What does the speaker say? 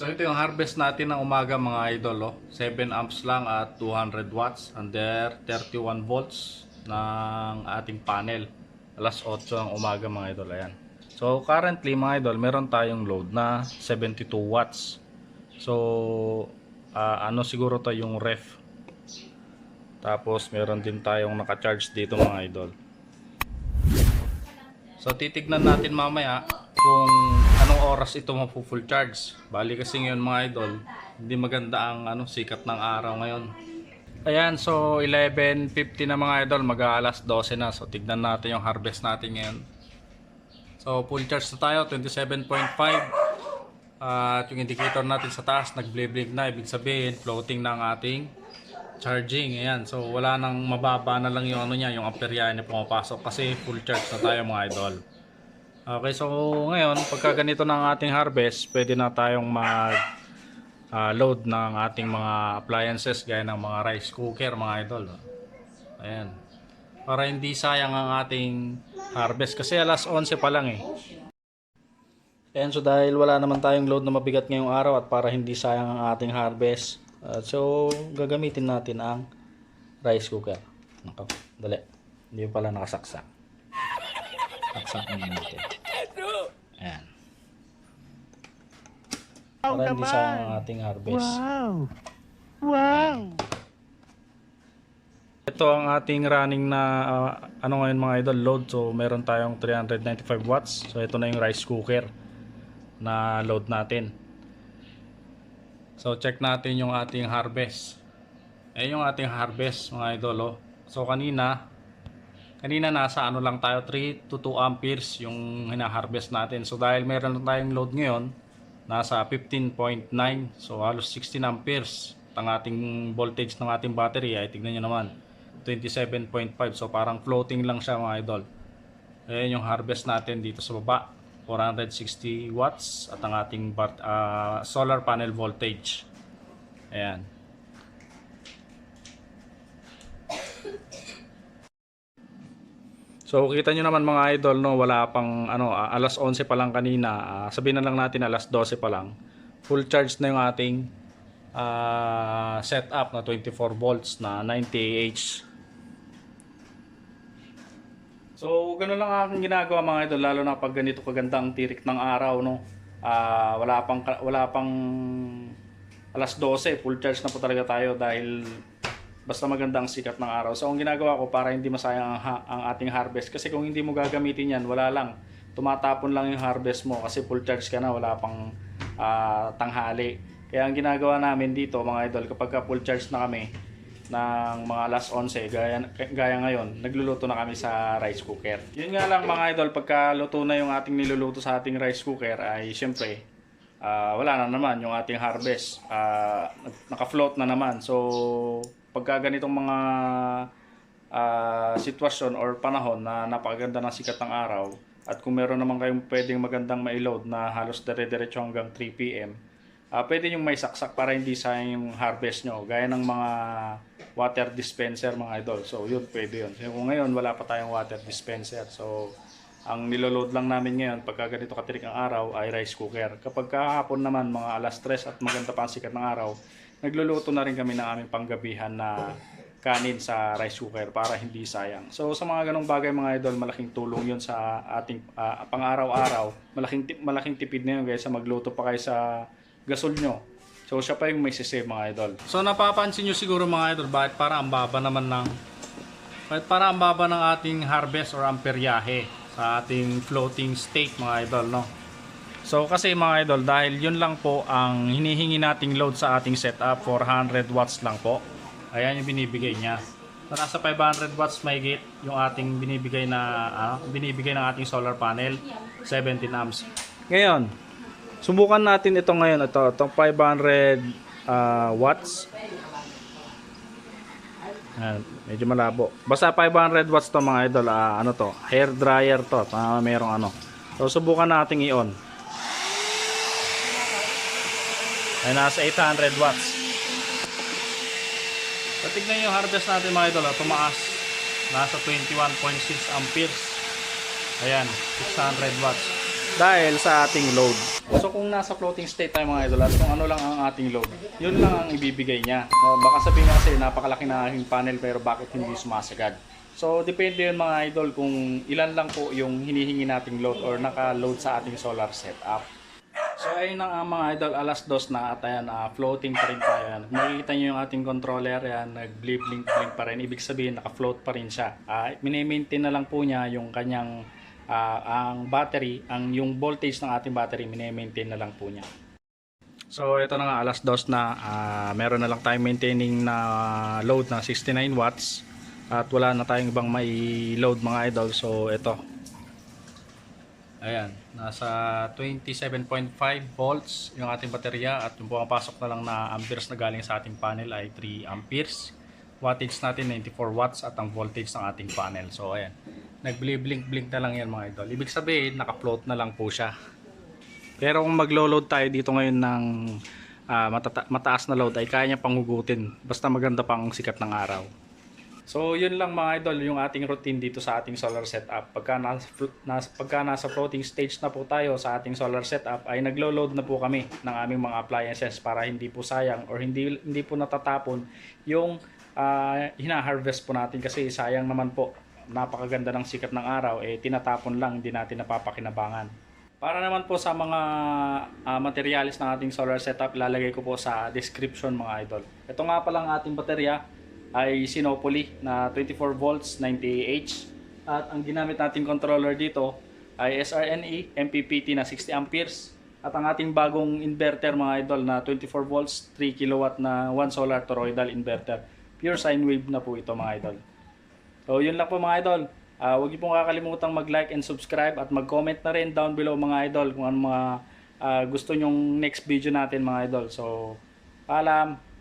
So ito yung harvest natin ng umaga mga idol. 7 amps lang at 200 watts under 31 volts ng ating panel. Alas 8 ng umaga mga idol. Ayan. So currently mga idol, meron tayong load na 72 watts. So ano siguro to yung ref. Tapos meron din tayong naka-charge dito mga idol. So titignan natin mamaya kung anong oras ito mapu-full charge. Bali kasi ngayon mga idol, hindi maganda ang sikat ng araw ngayon. Ayan, so 11:50 na mga idol, mag-aalas 12 na. So tignan natin yung harvest natin ngayon. So full charge na tayo, 27.5. At yung indicator natin sa taas nag-blink na, ibig sabihin floating na ang ating charging. Ayan, so wala nang, mababa na lang yung niya, yung amperya na pumapasok kasi full charge na tayo mga idol. Okay, so ngayon pagka ganito ng ating harvest, pwede na tayong mag load ng ating mga appliances gaya ng mga rice cooker mga idol. Ayan, para hindi sayang ang ating harvest kasi alas 11 pa lang eh. Ayan, so dahil wala naman tayong load na mabigat ngayong araw at para hindi sayang ang ating harvest, so gagamitin natin ang rice cooker. Dali, hindi pala nakasaksak. Saksak natin. Ayan. Para hindi sayang ang ating harvest. Wow! Wow! Ito ang ating running na ngayon mga idol, load. So meron tayong 395 watts. So ito na yung rice cooker na load natin. So check natin yung ating harvest. Yung ating harvest mga idol. So kanina nasa lang tayo, 3 to 2 amperes yung hina-harvest natin. So dahil meron tayong load ngayon, nasa 15.9. So halos 16 amperes. Ang ating voltage ng ating battery ay tignan nyo naman, 27.5. So parang floating lang siya mga idol. Ayan yung harvest natin dito sa baba, 460 watts at ang ating solar panel voltage. Ayan. So kita nyo naman mga idol, no, wala pang alas 11 pa lang kanina. Sabihin na lang natin alas 12 pa lang. Full charge na yung ating setup na 24 volts na 90 Ah. So ganoon lang ang ginagawa mga idol, lalo na pag ganito kagandang tirik ng araw, no. Wala pang alas 12, full charge na po talaga tayo dahil basta maganda ang sikat ng araw. So ang ginagawa ko para hindi masayang ang ating harvest, kasi kung hindi mo gagamitin yan, wala lang, tumatapon lang yung harvest mo kasi full charge ka na, wala pang tanghali. Kaya ang ginagawa namin dito mga idol, kapag full charge na kami ng mga alas 11 gaya ngayon, nagluluto na kami sa rice cooker. Yun nga lang mga idol, pagka luto na yung ating niluluto sa ating rice cooker ay syempre wala na naman yung ating harvest, naka-float na naman. So pagka ganitong mga sitwasyon or panahon na napakaganda ng sikat ng araw, at kung meron naman kayong pwedeng magandang maiload na halos dire-diretso hanggang 3 PM, pwede nyo may saksak para hindi sayang yung harvest nyo, gaya ng mga water dispenser mga idol. So yun, pwede yun. So, kung ngayon wala pa tayong water dispenser, so ang niloload lang namin ngayon pagka ganito katirik ang araw ay rice cooker. Kapag kahapon naman mga alas 3 at maganda pa ang sikat ng araw, nagluluto na rin kami ng aming panggabihan na kanin sa rice cooker para hindi sayang. So sa mga ganong bagay mga idol, malaking tulong yun sa ating pang-araw-araw. Malaking tipid na yun kaysa magluto pa kayo sa gasol nyo. So siya pa yung may sisave mga idol. So napapansin nyo siguro mga idol, bakit para ang baba ng ating harvest or amperyahe sa ating floating state mga idol, no? So kasi mga idol, dahil yun lang po ang hinihingi nating load sa ating setup, 400 watts lang po. Ayan yung binibigay niya. So, nasa 500 watts mahigit yung ating binibigay ng ating solar panel, 17 amps. Ngayon, subukan natin ito ngayon, itong 500 watts. Ayan, medyo malabo. Basta 500 watts to mga idol, hair dryer to, merong So subukan nating i-on. Ay nasa 800 watts. So tignan yung harvest natin mga idol, tumaas. Nasa 21.6 amperes. Ayan, 600 watts. dahil sa ating load. So kung nasa floating state tayo mga idol at kung ano lang ang ating load, yun lang ang ibibigay niya. Baka sabihin nga kasi napakalaki na aking panel pero bakit hindi sumasagad. So depende yun mga idol kung ilan lang po yung hinihingi nating load or naka-load sa ating solar setup. So ayun na mga idol, alas 2 na at ayan, floating pa rin tayo. Yan. Makikita nyo yung ating controller, yan, nag-blink pa rin. Ibig sabihin naka-float pa rin siya. Mini-maintain na lang po niya yung kanyang ang battery, yung voltage ng ating battery, mini-maintain na lang po niya. So ito na nga, alas 2 na, meron na lang tayong maintaining na load na 69 watts at wala na tayong ibang may load mga idol. So ito, ayan, nasa 27.5 volts yung ating baterya at yung pumapasok na lang na amperes na galing sa ating panel ay 3 amperes. Wattage natin 94 watts at ang voltage ng ating panel. So ayan, nag-blink na lang yan mga idol. Ibig sabihin naka-float na lang po siya. Pero kung maglo-load tayo dito ngayon ng mataas na load ay kaya niya panghugutin basta maganda pang sikat ng araw. So yun lang mga idol yung ating routine dito sa ating solar setup. Pagka nasa floating stage na po tayo sa ating solar setup ay naglo-load na po kami ng aming mga appliances para hindi po sayang or hindi po natatapon yung hina-harvest po natin kasi sayang naman po, napakaganda ng sikat ng araw tinatapon lang, hindi natin napapakinabangan. Para naman po sa mga materials ng ating solar setup, ilalagay ko po sa description mga idol. Ito nga palang ating baterya ay Sinopoli na 24 volts 90Ah at ang ginamit nating controller dito ay SRNE MPPT na 60 amperes at ang ating bagong inverter mga idol na 24 volts 3 kilowatt na 1 solar toroidal inverter. Pure sine wave na po ito mga idol. So yun lang po mga idol. Huwag niyo pong kakalimutang mag-like and subscribe at mag-comment na rin down below mga idol kung ano mga gusto nyong next video natin mga idol. So paalam!